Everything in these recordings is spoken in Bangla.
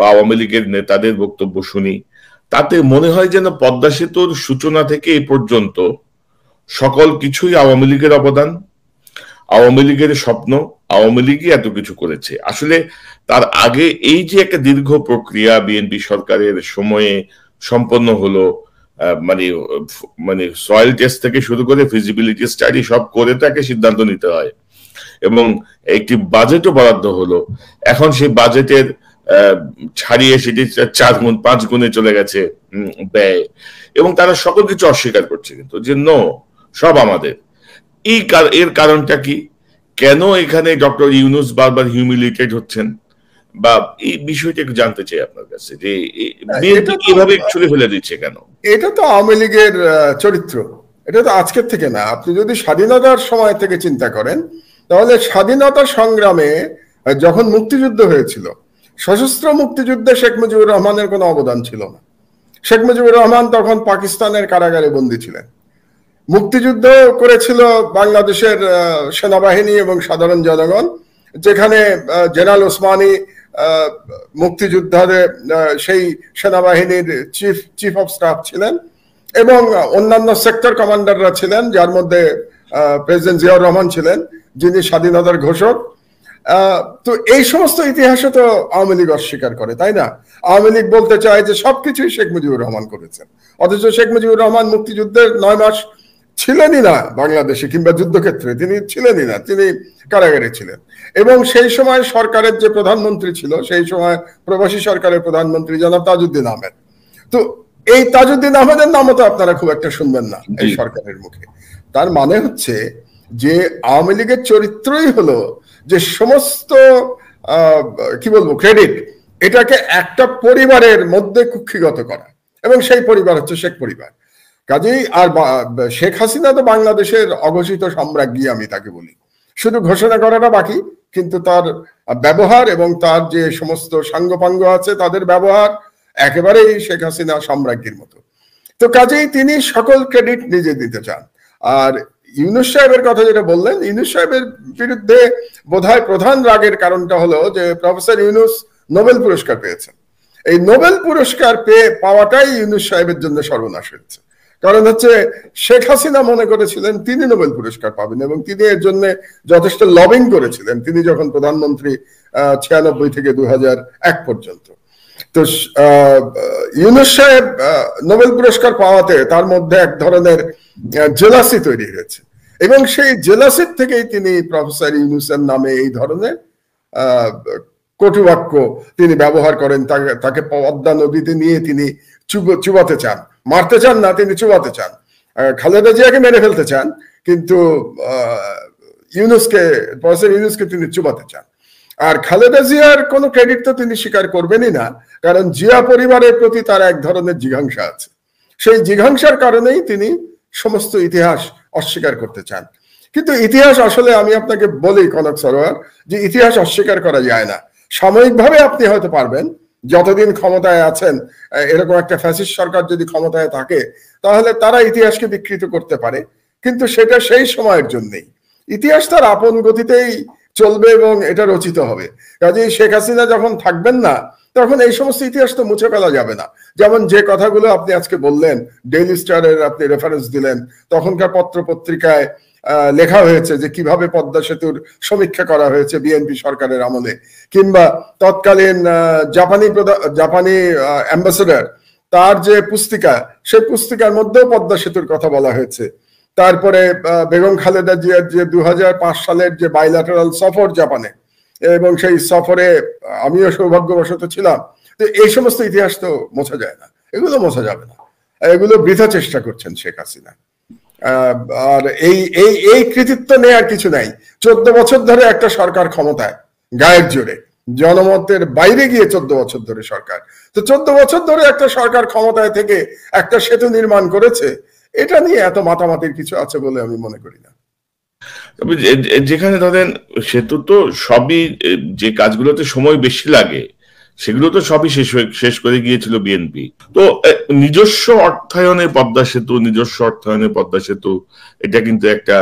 বা আওয়ামী লীগের নেতাদের বক্তব্য শুনি, তাতে মনে হয় যেন পদ্মা সেতুর সূচনা থেকে এই পর্যন্ত সকল কিছুই আওয়ামী লীগের অবদান, আওয়ামী লীগের স্বপ্ন, আওয়ামী লীগই এত কিছু করেছে। আসলে তার আগে এই যে একটা দীর্ঘ প্রক্রিয়া বিএনপি সরকারের সময়ে সম্পন্ন হলো, মানে মানে সয়েল টেস্ট থেকে শুরু করে ফিজিবিলিটি স্টাডি সব করে তাকে সিদ্ধান্ত নিতে হয়, এবং একটি বাজেটও বরাদ্দ হলো। এখন সেই বাজেটের ছাড়িয়ে সেটি 4 গুণ 5 গুণে চলে গেছে ব্যয়, এবং তারা সকল কিছু অস্বীকার করছে, কিন্তু যে নো, সব আমাদের। এর কারণটা কি? কেন এখানে ডক্টর ইউনূস বারবার হিউমিলিটেড হচ্ছেন, বা এই বিষয়টা একটু জানতে চাই আপনার কাছে, যে বিএনপি কিভাবে চলে ফেলে দিচ্ছে কেন? এটা তো আওয়ামী লীগের চরিত্র, এটা তো আজকের থেকে না। আপনি যদি স্বাধীনতার সময় থেকে চিন্তা করেন, তাহলে স্বাধীনতা সংগ্রামে যখন মুক্তিযুদ্ধ হয়েছিল, সশস্ত্র মুক্তিযুদ্ধে শেখ মুজিবুর রহমানের কোনো অবদান ছিল না। শেখ মুজিবুর রহমান তখন পাকিস্তানের কারাগারে বন্দী ছিলেন। মুক্তিযুদ্ধ করেছিল বাংলাদেশের সেনাবাহিনী এবং সাধারণ জনগণ, যেখানে জেনারেল ওসমানী মুক্তিযোদ্ধাদের সেই সেনাবাহিনীর চিফ অফ স্টাফ ছিলেন, এবং অন্যান্য সেক্টর কমান্ডাররা ছিলেন, যার মধ্যে প্রেসিডেন্ট জিয়াউর রহমান ছিলেন, যিনি স্বাধীনতার ঘোষক। তো এই সমস্ত ইতিহাসে তো আওয়ামী লীগ অস্বীকার করে, তাই না? আওয়ামী লীগ বলতে চায় যে সবকিছুই শেখ মুজিবুর রহমান করেছেন, অথচ শেখ মুজিবুর রহমান মুক্তিযুদ্ধের 9 মাস ছিলেনই না বাংলাদেশে, কিংবা যুদ্ধক্ষেত্রে তিনি ছিলেনই না, তিনি কারাগারে ছিলেন। এবং সেই সময় সরকারের যে প্রধানমন্ত্রী ছিল, সেই সময় প্রবাসী সরকারের প্রধানমন্ত্রী জনাব তাজউদ্দিন আহমেদ। তো এই তাজউদ্দিন আহমেদের নামও তো আপনারা খুব একটা শুনবেন না এই সরকারের মুখে। তার মানে হচ্ছে যে আওয়ামী লীগের চরিত্রই হলো যে সমস্ত কি বলবো ক্রেডিট এটাকে একটা পরিবারের মধ্যে কুক্ষিগত করা, এবং সেই পরিবার হচ্ছে শেখ পরিবার। কাজেই আর শেখ হাসিনা তো বাংলাদেশের অঘোষিত সাম্রাজ্ঞী, আমি তাকে বলি। শুধু ঘোষণা করাটা বাকি, কিন্তু তার ব্যবহার এবং তার যে সমস্ত সাঙ্গপাঙ্গ আছে তাদের ব্যবহার একেবারেই শেখ হাসিনা সাম্রাজ্ঞীর মতো। তো কাজেই তিনি সকল ক্রেডিট নিজে দিতে চান। আর ইউনূস সাহেবের কথা যেটা বললেন, ইউনূস সাহেবের বিরুদ্ধে বোধহয় প্রধান রাগের কারণটা হলো যে প্রফেসর ইউনূস নোবেল পুরস্কার পেয়েছেন। এই নোবেল পুরস্কার পাওয়াটাই ইউনূস সাহেবের জন্য সর্বনাশ হয়েছে। কারণ হচ্ছে শেখ হাসিনা মনে করেছিলেন তিনি নোবেল পুরস্কার পাবেন, এবং তিনি এর জন্য যথেষ্ট লবিং করেছিলেন তিনি যখন প্রধানমন্ত্রী 96 থেকে 2001 পর্যন্ত। তো ইউনূস সাহেব নোবেল পুরস্কার পাওয়াতে তার মধ্যে এক ধরনের জেলাসি তৈরি হয়েছে, এবং সেই জেলাসির থেকেই তিনি প্রফেসর ইউনূসের নামে এই ধরনের কটুবাক্য তিনি ব্যবহার করেন। তাকে পদ্মা নদীতে নিয়ে তিনি চুবাতে চান, মারতে চান না, তিনি চুবাতে চান। খালেদা জিয়াকে মেরে ফেলতে চান, কিন্তু প্রফেসর ইউনূসকে তিনি চুবাতে চান। আর খালেদা জিয়ার কোনো ক্রেডিট তো তিনি স্বীকার করবেনই না, কারণ জিয়া পরিবারের প্রতি তার এক ধরনের জিঘাংসা আছে। সেই জিঘাংসার কারণেই তিনি সমস্ত ইতিহাস অস্বীকার করতে চান। কিন্তু ইতিহাস আসলে আমি আপনাকে বলি কনক সরোয়ার, যে ইতিহাস অস্বীকার করা যায় না। সাময়িকভাবে আপনি হয়তো পারবেন, যতদিন ক্ষমতায় আছেন, এরকম একটা ফ্যাসিস্ট সরকার যদি ক্ষমতায় থাকে তাহলে তারা ইতিহাসকে বিকৃত করতে পারে, কিন্তু সেটা সেই সময়ের জন্যই। ইতিহাস তার আপন গতিতেই চলবে এবং এটা রচিত হবে। কাজেই শেখ হাসিনা যখন থাকবেন না, তখন এই সমস্ত ইতিহাস তো মুছে ফেলা যাবে না। যেমন যে কথাগুলো আপনি আজকে বললেন, ডেইলি স্টারের আপনি রেফারেন্স দিলেন, তখনকার পত্র পত্রিকায় লেখা হয়েছে যে কিভাবে পদ্মা সেতুর সমীক্ষা করা হয়েছে বিএনপি সরকারের আমলে, কিংবা তৎকালীন জাপানি অ্যাম্বাসেডর তার যে পুস্তিকা, সেই পুস্তিকার মধ্যেও পদ্মা সেতুর কথা বলা হয়েছে। তারপরে বেগম খালেদা জিয়ার যে 2005 সালের যে বাইল্যাটারাল সফর জাপানে, এবং সেই সফরে আমিও সৌভাগ্যবশত ছিলাম। তো এই সমস্ত ইতিহাস তো মোছা যায় না, এগুলো মোছা যাবে না, এগুলো বৃথা চেষ্টা করছেন শেখ হাসিনা। আর এই কৃতিত্ব নেয়ার কিছু নাই। 14 বছর ধরে একটা সরকার ক্ষমতায়, গায়ের জোরে, জনমতের বাইরে গিয়ে 14 বছর ধরে সরকার। তো 14 বছর ধরে একটা সরকার ক্ষমতায় থেকে একটা সেতু নির্মাণ করেছে, এটা নিয়ে এত মাতামাতির কিছু আছে বলে আমি মনে করি না। যেখানে ধরেন সেতু তো সবই, যে কাজগুলোতে সময় বেশি লাগে সেগুলো তো সবই শেষ করে গিয়েছিল বিএনপি। তো নিজস্ব অর্থায়নে পদ্মা সেতু, এটা কিন্তু একটা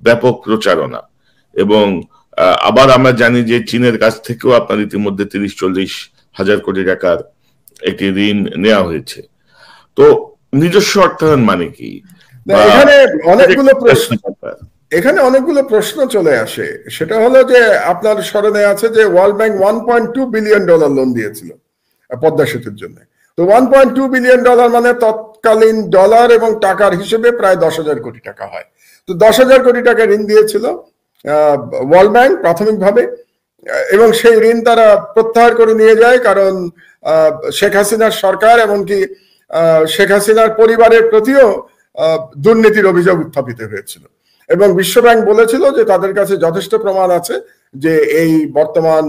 ব্যাপক প্রচারণা। এবং আবার আমরা জানি যে চীনের কাছ থেকেও আপনার ইতিমধ্যে 30-40 হাজার কোটি টাকার একটি ঋণ নেওয়া হয়েছে। তো নিজস্ব অর্থায়ন মানে কি? এখানে অনেকগুলো প্রশ্ন চলে আসে। সেটা হলো যে আপনার স্মরণে আছে যে ওয়ার্ল্ড ব্যাংক $1.2 বিলিয়ন লোন দিয়েছিল পদ্মা সেতুর জন্য। তো $1.2 বিলিয়ন মানে তৎকালীন ডলার এবং টাকার হিসেবে প্রায় 10,000 কোটি টাকা হয়। তো 10,000 কোটি টাকা ঋণ দিয়েছিল ওয়ার্ল্ড ব্যাংক প্রাথমিকভাবে, এবং সেই ঋণ তারা প্রত্যাহার করে নিয়ে যায়, কারণ শেখ হাসিনার সরকার এমনকি শেখ হাসিনার পরিবারের প্রতিও দুর্নীতির অভিযোগ উত্থাপিত হয়েছিল, এবং বিশ্বব্যাংক বলেছিল যে তাদের কাছে যথেষ্ট প্রমাণ আছে যে এই বর্তমান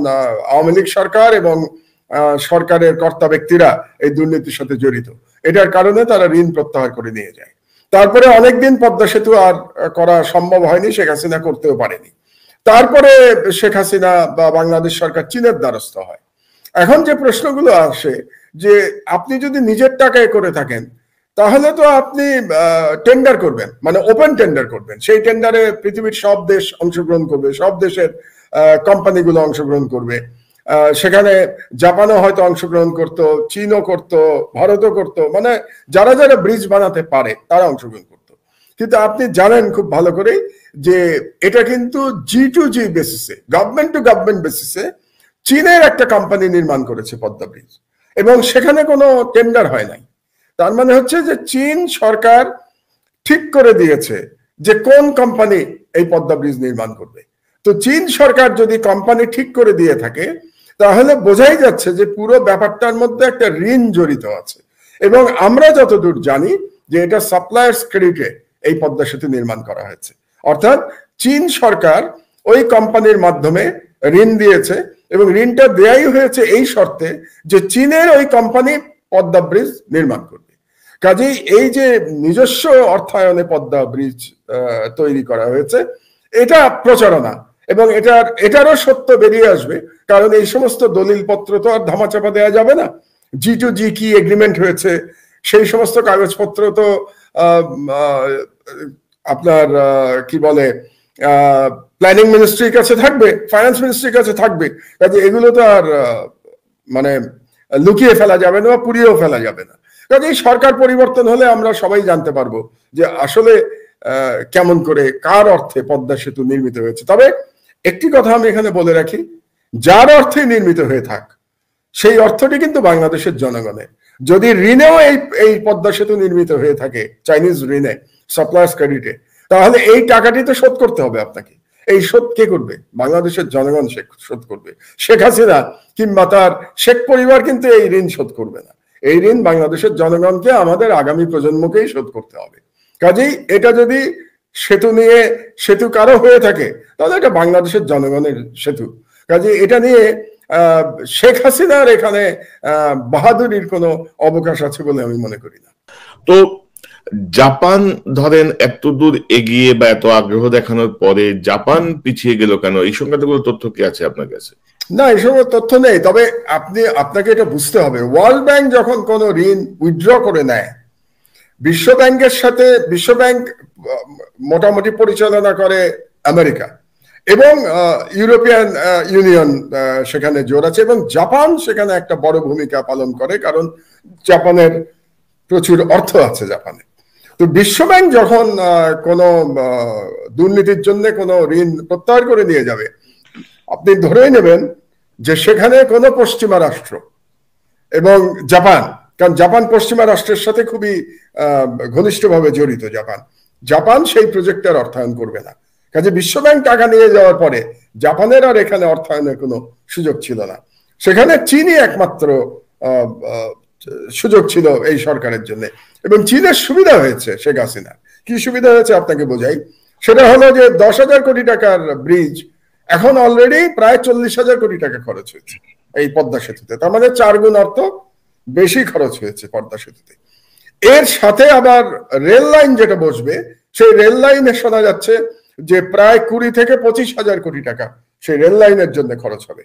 আওয়ামী লীগ সরকার এবং সরকারের কর্তা ব্যক্তিরা এই দুর্নীতির সাথে জড়িত। এটার কারণে তারা ঋণ প্রত্যাহার করে নিয়ে যায়। তারপরে অনেকদিন পদ্মা সেতু আর করা সম্ভব হয়নি, শেখ হাসিনা করতেও পারেনি। তারপরে শেখ হাসিনা বা বাংলাদেশ সরকার চীনের দ্বারস্থ হয়। এখন যে প্রশ্নগুলো আসে যে আপনি যদি নিজের টাকায় করে থাকেন তাহলে তো আপনি টেন্ডার করবেন, মানে ওপেন টেন্ডার করবেন। সেই টেন্ডারে পৃথিবীর সব দেশ অংশগ্রহণ করবে, সব দেশের কোম্পানিগুলো অংশগ্রহণ করবে। সেখানে জাপানও হয়তো অংশগ্রহণ করতো, চীনও করতো, ভারতও করতো, মানে যারা যারা ব্রিজ বানাতে পারে তারা অংশগ্রহণ করতো। কিন্তু আপনি জানেন খুব ভালো করে যে এটা কিন্তু G2G বেসিসে, গভর্নমেন্ট টু গভর্নমেন্ট বেসিসে চীনের একটা কোম্পানি নির্মাণ করেছে পদ্মা ব্রিজ, এবং সেখানে কোনো টেন্ডার হয় নাই। তার মানে হচ্ছে যে চীন সরকার ঠিক করে দিয়েছে যে কোন কোম্পানি এই পদ্মা ব্রিজ নির্মাণ করবে। তো চীন সরকার যদি কোম্পানি ঠিক করে দিয়ে থাকে তাহলে বোঝাই যাচ্ছে যে পুরো ব্যাপারটার মধ্যে একটা ঋণ জড়িত আছে, এবং আমরা যতদূর জানি যে এটা সাপ্লায়ার্স ক্রেডিটে এই পদ্মা সেতু নির্মাণ করা হয়েছে। অর্থাৎ চীন সরকার ওই কোম্পানির মাধ্যমে ঋণ দিয়েছে, এবং ঋণটা দেয়াই হয়েছে এই শর্তে যে চীনের ওই কোম্পানি পদ্মা ব্রিজ নির্মাণ করবে। কাজেই এই যে নিজস্ব অর্থায়নে পদ্মা ব্রিজ তৈরি করা হয়েছে এটা প্রচারণা, এবং এটারও সত্য বেরিয়ে আসবে, কারণ এই সমস্ত দলিলপত্র তো আর ধামাচাপা দেওয়া যাবে না। G2G কি এগ্রিমেন্ট হয়েছে সেই সমস্ত কাগজপত্র তো আপনার কি বলে প্ল্যানিং মিনিস্ট্রির কাছে থাকবে, ফাইন্যান্স মিনিস্ট্রির কাছে থাকবে। কাজে এগুলো তো আর মানে লুকিয়ে ফেলা যাবে না বা পুড়িয়েও ফেলা যাবে না। কাজে সরকার পরিবর্তন হলে আমরা সবাই জানতে পারবো যে আসলে কেমন করে কার অর্থে পদ্মা সেতু নির্মিত হয়েছে। তবে একটি কথা আমি এখানে বলে রাখি, যার অর্থে নির্মিত হয়ে থাক সেই অর্থটি কিন্তু বাংলাদেশের জনগণের। যদি ঋণেও এই পদ্মা সেতু নির্মিত হয়ে থাকে, চাইনিজ ঋণে, সাপ্লায়ার্স ক্রেডিটে, তাহলে এই টাকাটি তো শোধ করতে হবে আপনাকে। এই শোধ কে করবে? বাংলাদেশের জনগণ শোধ করবে। শেখ হাসিনা কিংবা তার শেখ পরিবার কিন্তু এই ঋণ শোধ করবে না। এই ঋণ বাংলাদেশের জনগণকে, আমাদের আগামী প্রজন্মকেই শোধ করতে হবে। কাজেই এটা যদি সেতু কারো হয়ে থাকে তাহলে এটা বাংলাদেশের জনগণের সেতু। কাজে এটা নিয়ে শেখ হাসিনার এখানে বাহাদুরির কোনো অবকাশ আছে বলে আমি মনে করি না। তো জাপান ধরেন এত দূর এগিয়ে বা এত আগ্রহ দেখানোর পরে জাপান পিছিয়ে গেল কেন? এই সংক্রান্ত কোনো তথ্য কি আছে আপনার কাছে? না, এসব তথ্য নেই। তবে আপনাকে এটা বুঝতে হবে, ওয়ার্ল্ড ব্যাংক যখন কোনো ঋণ উইথড্র করে নেয়, বিশ্বব্যাংক মোটামুটি পরিচালনা করে আমেরিকা এবং ইউরোপিয়ান ইউনিয়ন সেখানে জোর আছে, এবং জাপান সেখানে একটা বড় ভূমিকা পালন করে, কারণ জাপানের প্রচুর অর্থ আছে জাপানে। তো বিশ্বব্যাংক যখন কোনো দুর্নীতির জন্য কোনো ঋণ প্রত্যাহার করে নিয়ে যাবে, আপনি ধরেই নেবেন যে সেখানে কোনো পশ্চিমা রাষ্ট্র এবং জাপান, কারণ জাপান পশ্চিমা রাষ্ট্রের সাথে খুবই ঘনিষ্ঠভাবে জড়িত, জাপান সেই প্রজেক্টের অর্থায়ন করবে না। কাজে বিশ্বব্যাংক টাকা নিয়ে যাওয়ার পরে জাপানের আর এখানে অর্থায়নের কোনো সুযোগ ছিল না। সেখানে চীনই একমাত্র সুযোগ ছিল এই সরকারের জন্য, এবং চীনের সুবিধা হয়েছে। শেখ হাসিনা কি সুবিধা হয়েছে আপনাকে বোঝাই। সেটা হলো যে 10,000 কোটি টাকার ব্রিজ এখন অলরেডি প্রায় 40,000 কোটি টাকা খরচ হয়েছে এই পদ্মা সেতুতে। তার মানে 4 গুণ অর্থ বেশি খরচ হয়েছে পদ্মা সেতুতে। এর সাথে আবার রেল লাইন যেটা বসবে, সেই রেল লাইনে শোনা যাচ্ছে যে প্রায় 20 থেকে 25,000 কোটি টাকা সেই রেল লাইনের জন্য খরচ হবে।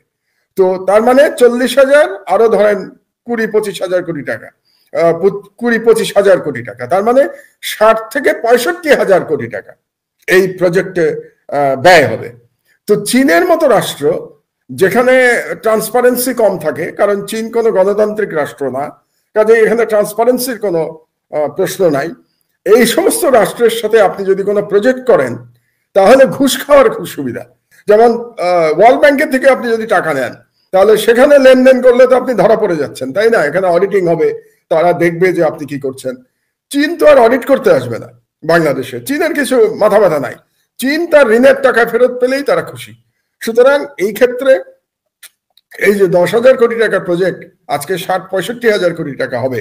তো তার মানে 40,000 আরো ধরেন 20-25,000 কোটি টাকা, 20-25,000 কোটি টাকা, তার মানে 60 থেকে 65,000 কোটি টাকা এই প্রজেক্টে ব্যয় হবে। তো চীনের মতো রাষ্ট্র যেখানে ট্রান্সপারেন্সি কম থাকে, কারণ চীন কোনো গণতান্ত্রিক রাষ্ট্র না, কাজে এখানে ট্রান্সপারেন্সির কোনো প্রশ্ন নাই। এই সমস্ত রাষ্ট্রের সাথে আপনি যদি কোনো প্রজেক্ট করেন তাহলে ঘুষ খাওয়ার খুব সুবিধা। যেমন ওয়ার্ল্ড ব্যাংকের থেকে আপনি যদি টাকা নেন তাহলে সেখানে লেনদেন করলে তো আপনি ধরা পড়ে যাচ্ছেন, তাই না? এখানে অডিটিং হবে, তারা দেখবে যে আপনি কি করছেন। চীন তো আর অডিট করতে আসবে না বাংলাদেশে, চীনের কিছু মাথা ব্যথা নাই। চীন তার ঋণের টাকা ফেরত পেলেই তারা খুশি। সুতরাং এই ক্ষেত্রে এই যে 10,000 কোটি টাকার প্রজেক্ট আজকে 60-65 হাজার কোটি টাকা হবে,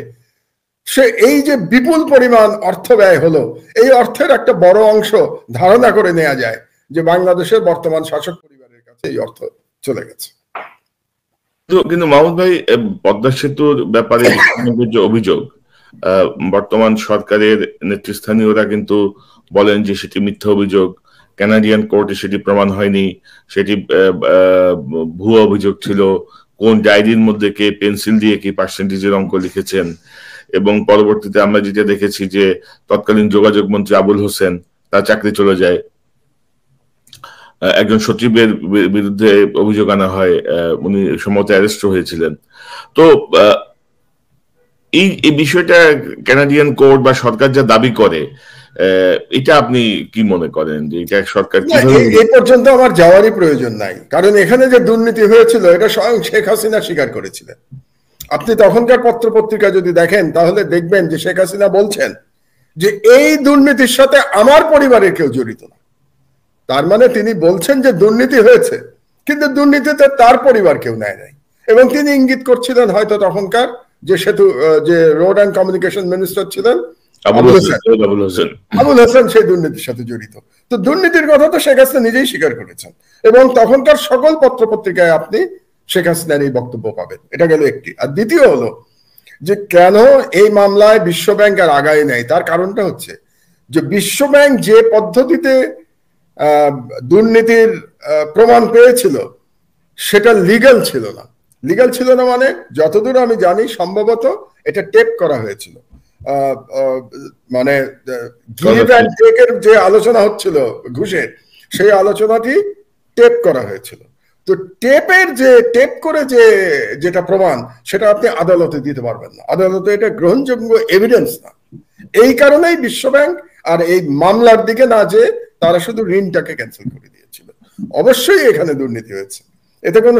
সে এই যে বিপুল পরিমাণ অর্থ ব্যয় হলো, এই অর্থের একটা বড় অংশ ধারণা করে নেওয়া যায় যে বাংলাদেশের বর্তমান শাসক পরিবারের কাছে এই অর্থ চলে গেছে। কিন্তু মাহমুদ ভাই, পদ্মা সেতুর ব্যাপারে যে অভিযোগ, বর্তমান সরকারের নেতৃস্থানীয়রা কিন্তু বলেন যে সেটি মিথ্যা অভিযোগ, কানাডিয়ান কোর্টে সেটি প্রমাণ হয়নি, সেটি ভুয়া অভিযোগ ছিল, কোন ডায়েরির মধ্যে কে পেন্সিল দিয়ে কি পার্সেন্টেজের অঙ্ক লিখেছেন। এবং পরবর্তীতে আমরা যেটা দেখেছি যে তৎকালীন যোগাযোগ মন্ত্রী আবুল হোসেন, তার চাকরি চলে যায়, একজন সচিবের বিরুদ্ধে অভিযোগ আনা হয়, উনি সম্ভবত অ্যারেস্ট হয়েছিলেন। তো এই বিষয়টা কানাডিয়ান কোর্ট বা সরকার যা দাবি করে, এটা আপনি কি মনে করেন যে এটা সরকার এই পর্যন্ত আমার যাওয়ারই প্রয়োজন নাই, কারণ এখানে যে দুর্নীতি হয়েছিল এটা স্বয়ং শেখ হাসিনা স্বীকার করেছিলেন। আপনি তখনকার পত্র পত্রিকা যদি দেখেন তাহলে দেখবেন যে শেখ হাসিনা বলছেন যে এই দুর্নীতির সাথে আমার পরিবারের কেউ জড়িত না। তার মানে তিনি বলছেন যে দুর্নীতি হয়েছে, কিন্তু দুর্নীতিতে তার পরিবার কেউ নেয় নাই। এবং তিনি ইঙ্গিত করছিলেন হয়তো তখনকার যে রোড অ্যান্ড কমিউনিকেশন মিনিস্টার ছিলেন আবুল হোসেন সেই দুর্নীতির সাথে জড়িত। তো দুর্নীতির কথা তো শেখ হাসিনা নিজেই স্বীকার করেছেন, এবং তখনকার সকল পত্র পত্রিকায় আপনি শেখ হাসিনার এই বক্তব্য পাবেন। এটা গেল একটি। আর দ্বিতীয় হলো যে কেন এই মামলায় বিশ্বব্যাংক আর আগায় নেয়, তার কারণটা হচ্ছে যে বিশ্বব্যাংক যে পদ্ধতিতে দুর্নীতির প্রমাণ পেয়েছিল সেটা লিগ্যাল ছিল না। লিগ্যাল ছিল না মানে যতদূর আমি জানি সম্ভবত এটা টেপ করা হয়েছিল। মানে গিভ অ্যান্ড টেকের যে আলোচনা হচ্ছিল ঘুষের, সেই আলোচনাটি টেপ করা হয়েছিল। তো টেপ করে যেটা প্রমাণ সেটা আপনি আদালতে দিতে পারবেন না, আদালতে এটা গ্রহণযোগ্য এভিডেন্স না। এই কারণেই বিশ্বব্যাংক আর এই মামলার দিকে না যে তারা শুধু ঋণটাকে ক্যান্সেল করে দিয়েছিল। অবশ্যই এখানে দুর্নীতি হয়েছে, এতে কোনো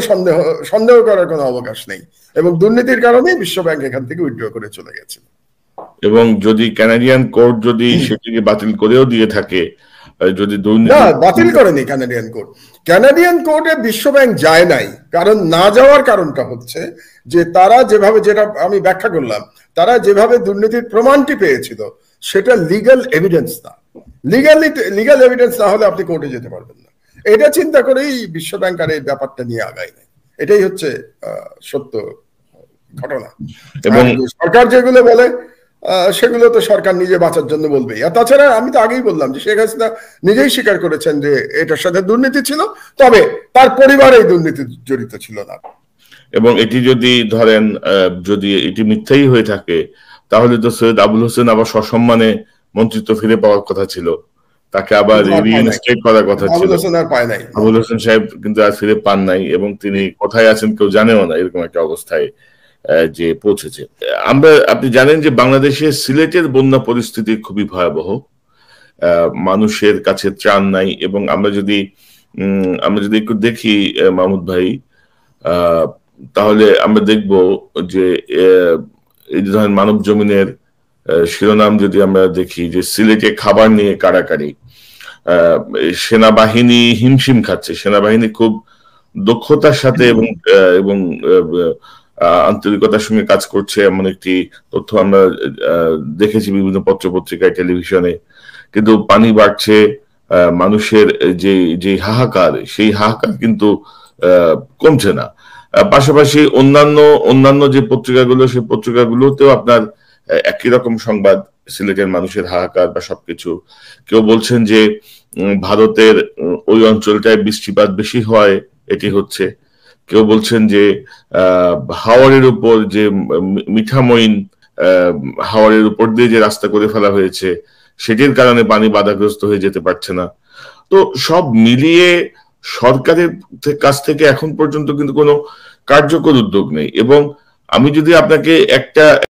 সন্দেহ করার কোনো অবকাশ নেই, এবং দুর্নীতির কারণেই বিশ্বব্যাংক এখান থেকে উইথড্র করে চলে গেছিল। এবং যদি কানাডিয়ান কোর্ট যদি সেটিকে বাতিল করেও দিয়ে থাকে, যদি না, বাতিল করেনি কানাডিয়ান কোর্ট। কানাডিয়ান কোর্টে বিশ্বব্যাংক যায় নাই, কারণ না যাওয়ার কারণটা হচ্ছে যে তারা যেভাবে, যেটা আমি ব্যাখ্যা করলাম, তারা যেভাবে দুর্নীতির প্রমাণটি পেয়েছিল সেটা লিগ্যাল এভিডেন্স না। লিগ্যাল এভিডেন্স না হলে আপনি কোর্টে যেতে পারবেন না। এটা চিন্তা করেই বিশ্বব্যাংক আর এই ব্যাপারটা নিয়ে আগায় নাই। এটাই হচ্ছে সত্য ঘটনা। এবং সরকার যেগুলো বলে সেগুলো তো সরকার নিজে বাঁচার জন্য বলবে। আর তাছাড়া আমি তো আগেই বললাম যে শেখ হাসিনা নিজেই স্বীকার করেছেন যে এটার সাথে দুর্নীতি ছিল, তবে তার পরিবার এই দুর্নীতি জড়িত ছিল না। এবং এটি যদি ধরেন যদি এটি মিথ্যাই হয়ে থাকে তাহলে তো সৈয়দ আবুল হোসেন আবার সসম্মানে মন্ত্রিত্ব ফিরে পাওয়ার কথা ছিল, তাকে আবার রিইনস্টেট করার কথা ছিল। আবুল হোসেন সাহেব কিন্তু আর ফিরে পান নাই, এবং তিনি কোথায় আছেন কেউ জানেও না, এরকম একটা অবস্থায় যে পৌঁছেছে। আপনি জানেন যে বাংলাদেশে সিলেটের বন্যা পরিস্থিতি খুবই ভয়াবহ, মানুষের কাছে ত্রাণ নাই। এবং আমরা যদি একটু দেখি মাহমুদ ভাই, তাহলে আমরা দেখব যে এই ধরনের মানব জমিনের শিরোনাম যদি আমরা দেখি যে সিলেটে খাবার নিয়ে কাড়াকাড়ি, সেনাবাহিনী হিমশিম খাচ্ছে। সেনাবাহিনী খুব দক্ষতার সাথে এবং আন্তরিকতার সঙ্গে কাজ করছে, এমন একটি তথ্য আমরা দেখেছি বিভিন্ন পত্র পত্রিকায়, টেলিভিশনে। কিন্তু পানি বাড়ছে, মানুষের যে হাহাকার, সেই হাহাকার কিন্তু কমছে না। পাশাপাশি অন্যান্য যে পত্রিকাগুলো, সেই পত্রিকাগুলোতেও আপনার একই রকম সংবাদ, সিলেটের মানুষের হাহাকার বা সবকিছু। কেউ বলছেন যে ভারতের ওই অঞ্চলটায় বৃষ্টিপাত বেশি হয়, এটি হচ্ছে। কেউ বলছেন যে হাওরের উপর যে মিঠামইন হাওরের উপর দিয়ে যে রাস্তা করে ফেলা হয়েছে, সেটির কারণে পানি বাধাগ্রস্ত হয়ে যেতে পারছে না। তো সব মিলিয়ে সরকারের কাছ থেকে এখন পর্যন্ত কিন্তু কোনো কার্যকর উদ্যোগ নেই। এবং আমি যদি আপনাকে একটা